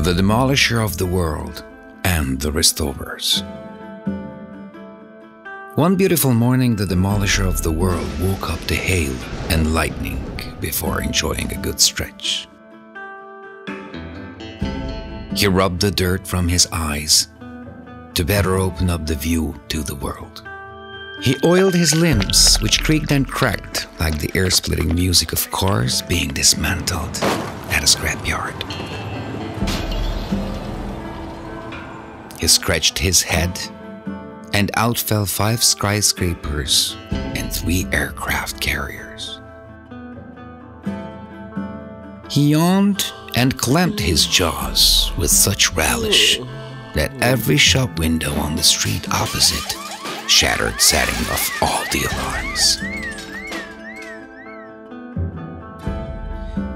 The Demolisher of the World and the Restorers. One beautiful morning, the Demolisher of the World woke up to hail and lightning before enjoying a good stretch. He rubbed the dirt from his eyes to better open up the view to the world. He oiled his limbs, which creaked and cracked like the ear-splitting music of cars being dismantled at a scrapyard. He scratched his head, and out fell 5 skyscrapers and 3 aircraft carriers. He yawned and clamped his jaws with such relish that every shop window on the street opposite shattered, setting off all the alarms.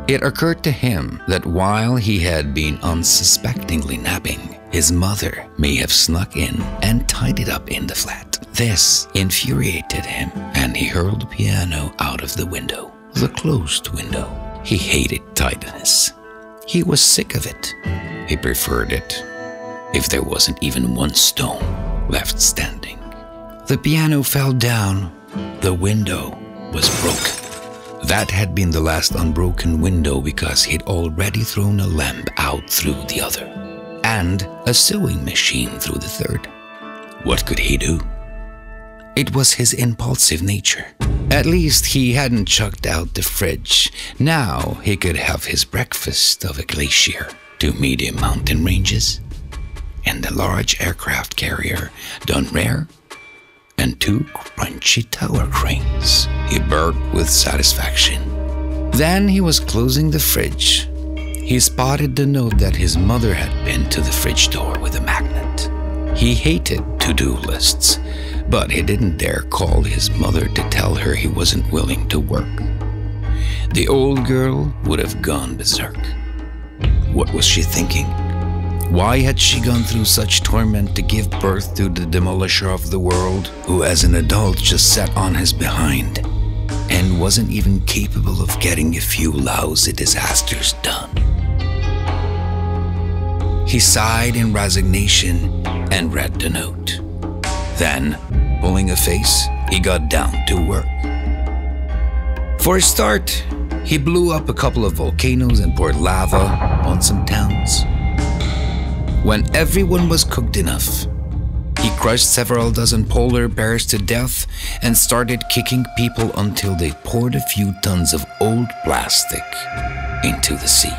It occurred to him that while he had been unsuspectingly napping, his mother may have snuck in and tidied up in the flat. This infuriated him, and he hurled the piano out of the window, the closed window. He hated tidiness. He was sick of it. He preferred it if there wasn't even one stone left standing. The piano fell down. The window was broken. That had been the last unbroken window because he'd already thrown a lamp out through the other, and a sewing machine through the third. What could he do? It was his impulsive nature. At least he hadn't chucked out the fridge. Now he could have his breakfast of a glacier, 2 medium mountain ranges, and a large aircraft carrier done rare, and 2 crunchy tower cranes. He burped with satisfaction. Then he was closing the fridge. He spotted the note that his mother had pinned to the fridge door with a magnet. He hated to-do lists, but he didn't dare call his mother to tell her he wasn't willing to work. The old girl would have gone berserk. What was she thinking? Why had she gone through such torment to give birth to the Demolisher of the World, who as an adult just sat on his behind and wasn't even capable of getting a few lousy disasters done? He sighed in resignation and read the note. Then, pulling a face, he got down to work. For a start, he blew up a couple of volcanoes and poured lava on some towns. When everyone was cooked enough, he crushed several dozen polar bears to death and started kicking people until they poured a few tons of old plastic into the sea.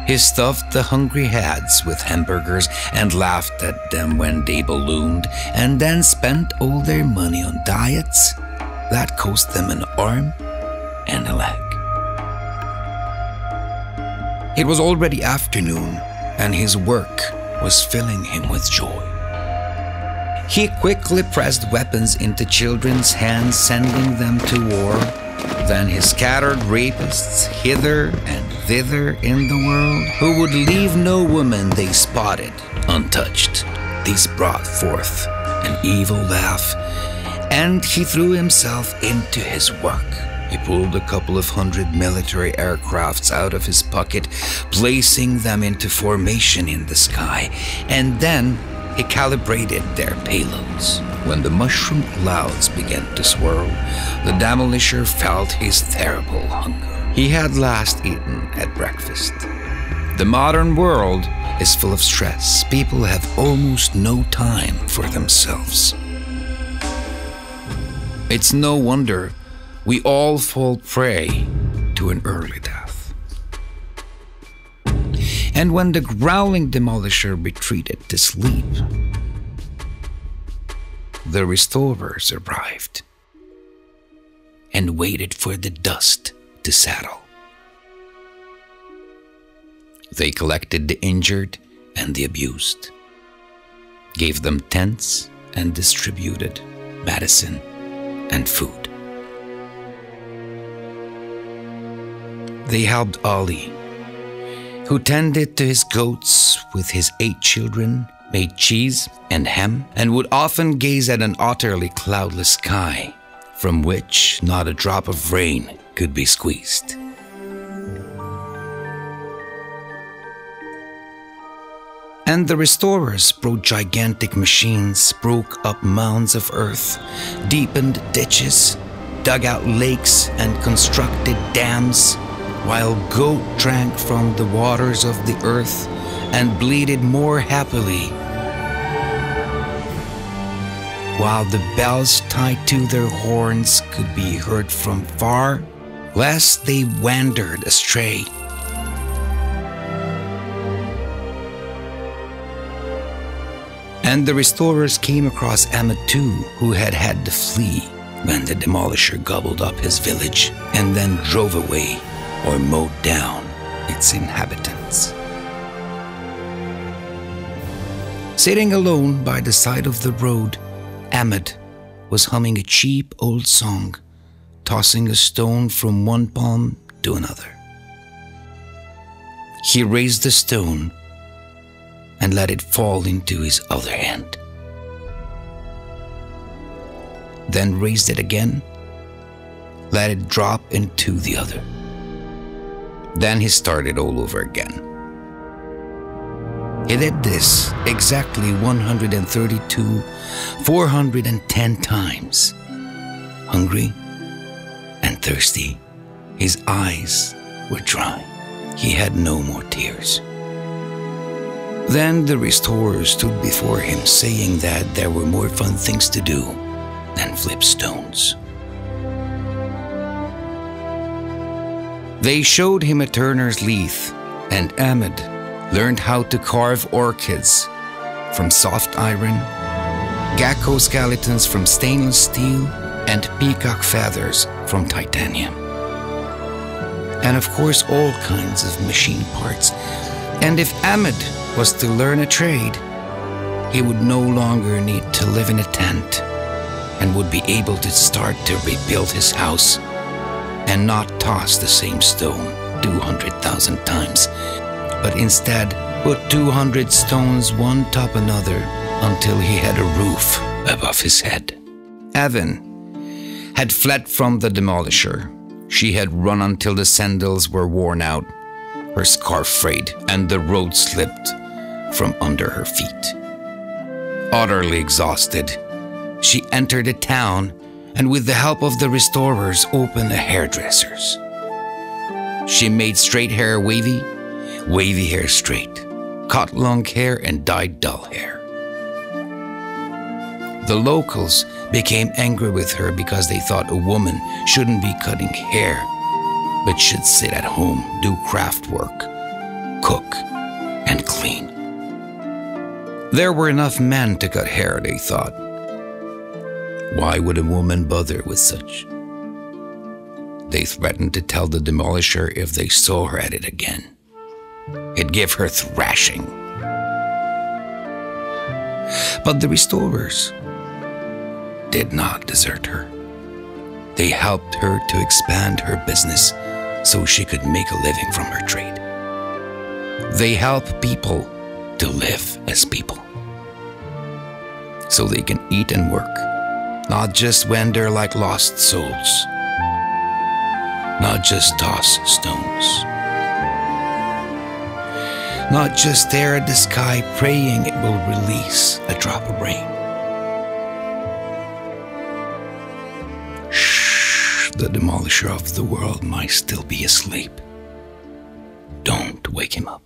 He stuffed the hungry heads with hamburgers and laughed at them when they ballooned, and then spent all their money on diets that cost them an arm and a leg. It was already afternoon, and his work was filling him with joy. He quickly pressed weapons into children's hands, sending them to war. Then he scattered rapists hither and thither in the world, who would leave no woman they spotted untouched. These brought forth an evil laugh, and he threw himself into his work. He pulled a couple of 100 military aircrafts out of his pocket, placing them into formation in the sky, and then he calibrated their payloads. When the mushroom clouds began to swirl, the Demolisher felt his terrible hunger. He had last eaten at breakfast. The modern world is full of stress. People have almost no time for themselves. It's no wonder we all fall prey to an early death. And when the growling Demolisher retreated to sleep, the Restorers arrived and waited for the dust to settle. They collected the injured and the abused, gave them tents, and distributed medicine and food. They helped Ali, who tended to his goats with his 8 children, made cheese and ham, and would often gaze at an utterly cloudless sky from which not a drop of rain could be squeezed. And the restorers brought gigantic machines, broke up mounds of earth, deepened ditches, dug out lakes, and constructed dams, while goat drank from the waters of the earth and bleated more happily, while the bells tied to their horns could be heard from far, lest they wandered astray. And the restorers came across Emad too, who had had to flee when the Demolisher gobbled up his village and then drove away or mowed down its inhabitants. Sitting alone by the side of the road, Emad was humming a cheap old song, tossing a stone from one palm to another. He raised the stone and let it fall into his other hand. Then raised it again, let it drop into the other. Then he started all over again. He did this exactly 410 times. Hungry and thirsty, his eyes were dry. He had no more tears. Then the restorers stood before him, saying that there were more fun things to do than flip stones. They showed him a turner's lathe, and Emad learned how to carve orchids from soft iron, gecko skeletons from stainless steel, and peacock feathers from titanium. And of course, all kinds of machine parts. And if Emad was to learn a trade, he would no longer need to live in a tent and would be able to start to rebuild his house and not toss the same stone 200,000 times, but instead put 200 stones one top another until he had a roof above his head. Avin had fled from the Demolisher. She had run until the sandals were worn out, her scarf frayed, and the road slipped from under her feet. Utterly exhausted, she entered a town and with the help of the restorers opened a hairdresser's. She made straight hair wavy, wavy hair straight, cut long hair and dyed dull hair. The locals became angry with her because they thought a woman shouldn't be cutting hair, but should sit at home, do craft work, cook, and clean. There were enough men to cut hair, they thought. Why would a woman bother with such? They threatened to tell the Demolisher if they saw her at it again. It'd give her thrashing. But the restorers did not desert her. They helped her to expand her business so she could make a living from her trade. They help people to live as people, so they can eat and work, not just wander like lost souls, not just toss stones, not just stare at the sky praying it will release a drop of rain. Shh, the Demolisher of the world might still be asleep. Don't wake him up.